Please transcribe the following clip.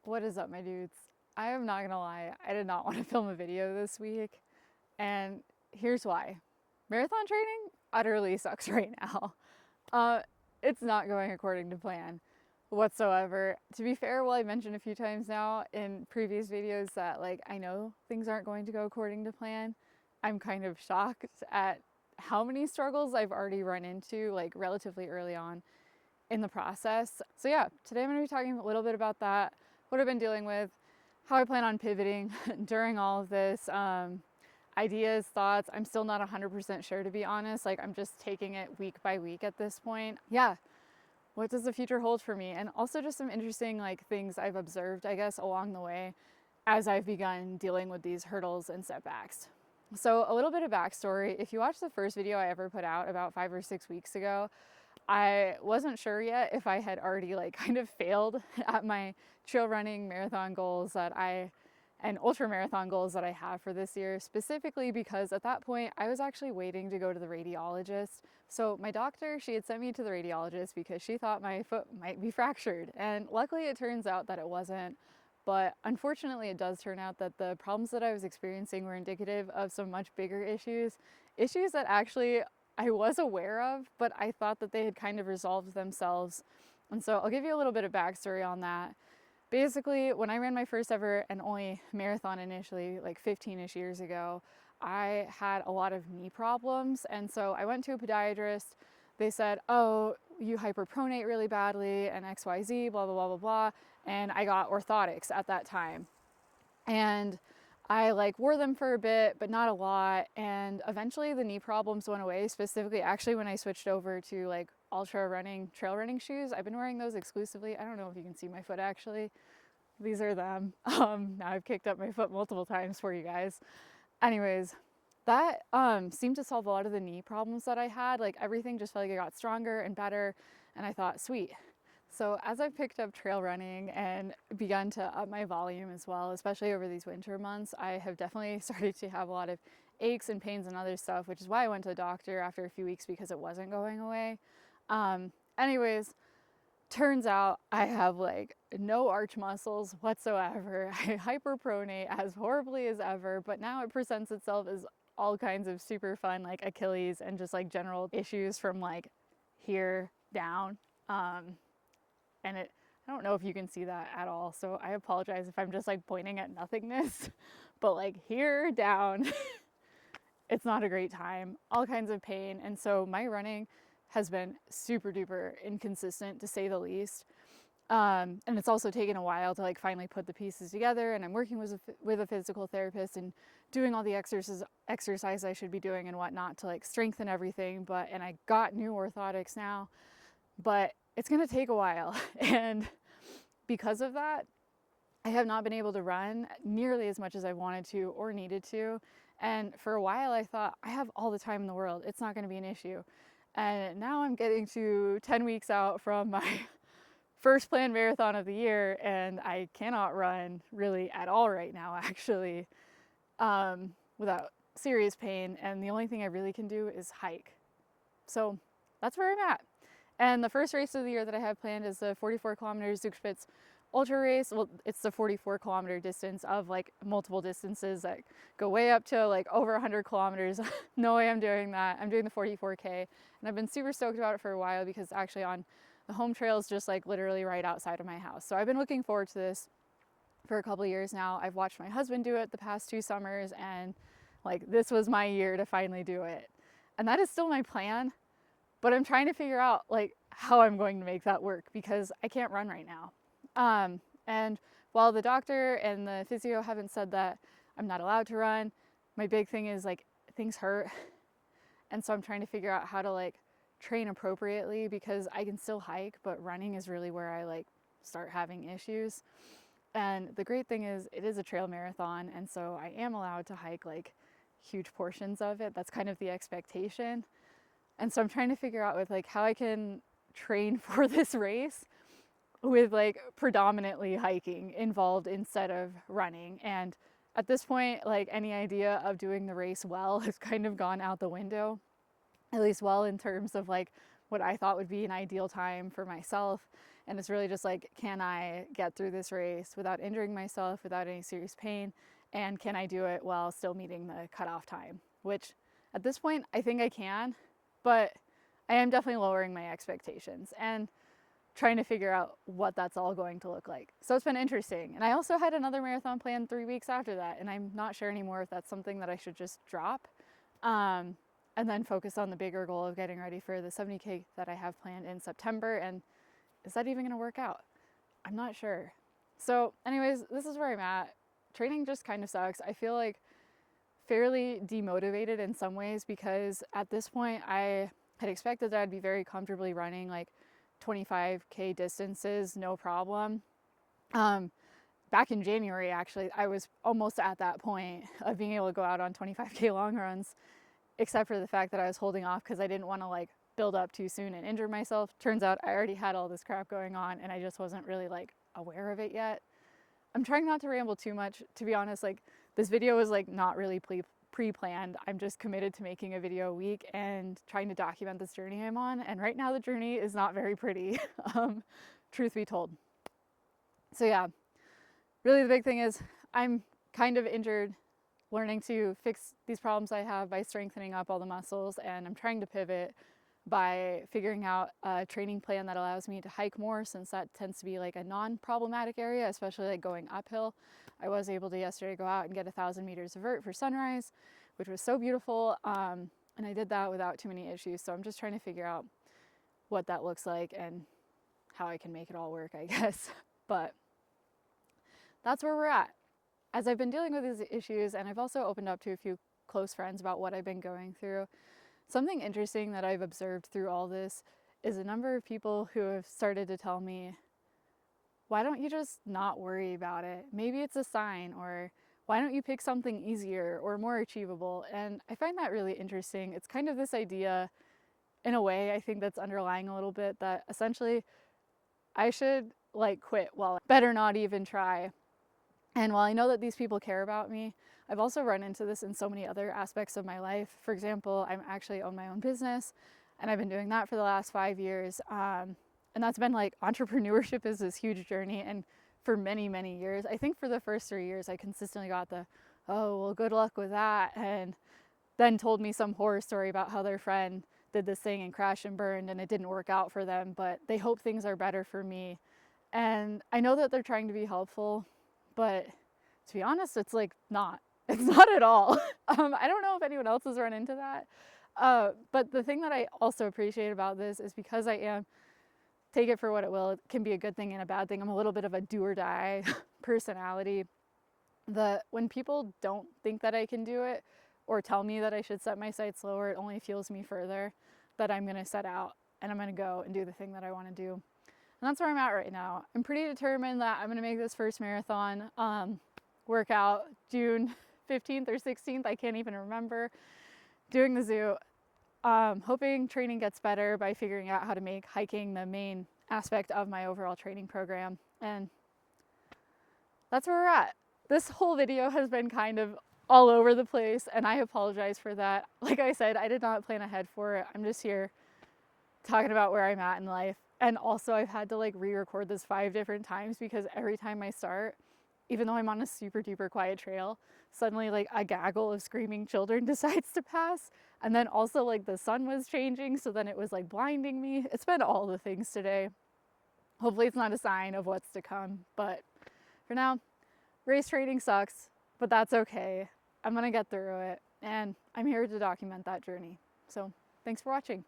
What is up, my dudes? I am not gonna lie, I did not want to film a video this week, and here's why. Marathon training utterly sucks right now. It's not going according to plan whatsoever. To be fair, well, I mentioned a few times now in previous videos that I know things aren't going to go according to plan. I'm kind of shocked at how many struggles I've already run into relatively early on in the process. So yeah, today I'm going to be talking a little bit about that, what I've been dealing with, how I plan on pivoting during all of this, ideas, thoughts. I'm still not 100% sure, to be honest. I'm just taking it week by week at this point. Yeah, what does the future hold for me? And also just some interesting things I've observed, I guess, along the way as I've begun dealing with these hurdles and setbacks. So a little bit of backstory. If you watched the first video I ever put out about 5 or 6 weeks ago, I wasn't sure yet if I had already kind of failed at my trail running marathon goals and ultra marathon goals that I have for this year, specifically because at that point I was actually waiting to go to the radiologist. So my doctor, she had sent me to the radiologist because she thought my foot might be fractured. And luckily it turns out that it wasn't. But unfortunately it does turn out that the problems that I was experiencing were indicative of some much bigger issues that actually I was aware of, but I thought that they had kind of resolved themselves. And so I'll give you a little bit of backstory on that. Basically, when I ran my first ever and only marathon initially, 15-ish years ago, I had a lot of knee problems. And so I went to a podiatrist. They said, oh, you hyperpronate really badly and XYZ, blah, blah, blah, blah, blah. And I got orthotics at that time. And I wore them for a bit, but not a lot. And eventually the knee problems went away, specifically actually when I switched over to ultra running, trail running shoes. I've been wearing those exclusively. I don't know if you can see my foot actually. These are them. Now I've kicked up my foot multiple times for you guys. Anyways, that seemed to solve a lot of the knee problems that I had. Everything just felt like it got stronger and better. And I thought, sweet. So as I've picked up trail running and begun to up my volume as well, especially over these winter months, I have definitely started to have a lot of aches and pains and other stuff, which is why I went to the doctor after a few weeks because it wasn't going away. Anyways, turns out I have no arch muscles whatsoever. I hyperpronate as horribly as ever, but now it presents itself as all kinds of super fun Achilles and just general issues from here down. And I don't know if you can see that at all, so I apologize if I'm just pointing at nothingness, but here down, it's not a great time, all kinds of pain. And so my running has been super duper inconsistent, to say the least. And it's also taken a while to finally put the pieces together, and I'm working with a physical therapist and doing all the exercise I should be doing and whatnot to strengthen everything. And I got new orthotics now, but it's going to take a while. And because of that, I have not been able to run nearly as much as I wanted to or needed to. And for a while I thought, I have all the time in the world, it's not going to be an issue. And now I'm getting to 10 weeks out from my first planned marathon of the year, and I cannot run really at all right now, actually, without serious pain. And the only thing I really can do is hike. So that's where I'm at. And the first race of the year that I have planned is the 44 kilometer Zugspitze ultra race. Well, it's the 44 kilometer distance of multiple distances that go way up to over 100 kilometers. No way I'm doing that. I'm doing the 44K. And I've been super stoked about it for a while because it's actually on the home trails just literally right outside of my house. So I've been looking forward to this for a couple of years now. I've watched my husband do it the past 2 summers, and this was my year to finally do it. And that is still my plan. But I'm trying to figure out how I'm going to make that work because I can't run right now. And while the doctor and the physio haven't said that I'm not allowed to run, my big thing is things hurt. And so I'm trying to figure out how to train appropriately because I can still hike, but running is really where I start having issues. And the great thing is it is a trail marathon, and so I am allowed to hike huge portions of it. That's kind of the expectation. And so I'm trying to figure out with how I can train for this race with predominantly hiking involved instead of running. And at this point, any idea of doing the race well has kind of gone out the window, at least well in terms of what I thought would be an ideal time for myself And it's really just like, can I get through this race without injuring myself, without any serious pain? And can I do it while still meeting the cutoff time? Which at this point, I think I can, but I am definitely lowering my expectations and trying to figure out what that's all going to look like. So it's been interesting. And I also had another marathon planned 3 weeks after that, and I'm not sure anymore if that's something that I should just drop and then focus on the bigger goal of getting ready for the 70K that I have planned in September. And is that even going to work out? I'm not sure. So anyways, this is where I'm at. Training just kind of sucks. I feel like fairly demotivated in some ways because at this point I had expected that I'd be very comfortably running like 25K distances, no problem. Back in January, actually, I was almost at that point of being able to go out on 25K long runs, except for the fact that I was holding off because I didn't want to like build up too soon and injure myself. Turns out I already had all this crap going on and I just wasn't really like aware of it yet. I'm trying not to ramble too much, to be honest. Like, this video is like not really pre-planned. I'm just committed to making a video a week and trying to document this journey I'm on. And right now the journey is not very pretty, truth be told. So yeah, really the big thing is I'm kind of injured, learning to fix these problems I have by strengthening up all the muscles, and I'm trying to pivot by figuring out a training plan that allows me to hike more, since that tends to be like a non-problematic area, especially like going uphill. I was able to yesterday go out and get 1,000 meters of vert for sunrise, which was so beautiful. And I did that without too many issues. So I'm just trying to figure out what that looks like and how I can make it all work, I guess. But that's where we're at. As I've been dealing with these issues, and I've also opened up to a few close friends about what I've been going through, something interesting that I've observed through all this is a number of people who have started to tell me, why don't you just not worry about it? Maybe it's a sign, or why don't you pick something easier or more achievable? And I find that really interesting. It's kind of this idea, in a way, I think that's underlying a little bit, that essentially I should like quit. Well, better not even try. And while I know that these people care about me, I've also run into this in so many other aspects of my life. For example, I'm actually own my own business, and I've been doing that for the last 5 years. And that's been like, entrepreneurship is this huge journey. And for many, many years, I think for the first 3 years, I consistently got the, oh, well, good luck with that. And then told me some horror story about how their friend did this thing and crashed and burned and it didn't work out for them, but they hope things are better for me. And I know that they're trying to be helpful, but to be honest, it's like not. It's not at all. I don't know if anyone else has run into that. But the thing that I also appreciate about this is because I am, take it for what it will, it can be a good thing and a bad thing. I'm a little bit of a do or die personality. When people don't think that I can do it or tell me that I should set my sights lower, it only fuels me further that I'm going to set out and I'm going to go and do the thing that I want to do. And that's where I'm at right now. I'm pretty determined that I'm going to make this first marathon workout June 15th or 16th. I can't even remember. Doing the zoo. Hoping training gets better by figuring out how to make hiking the main aspect of my overall training program. And that's where we're at. This whole video has been kind of all over the place, and I apologize for that. Like I said, I did not plan ahead for it. I'm just here talking about where I'm at in life. And also I've had to like re-record this 5 different times because every time I start, even though I'm on a super duper quiet trail, suddenly like a gaggle of screaming children decides to pass. And then also like the sun was changing, so then it was like blinding me. It's been all the things today. Hopefully it's not a sign of what's to come, but for now, race training sucks, but that's okay. I'm gonna get through it, and I'm here to document that journey. So thanks for watching.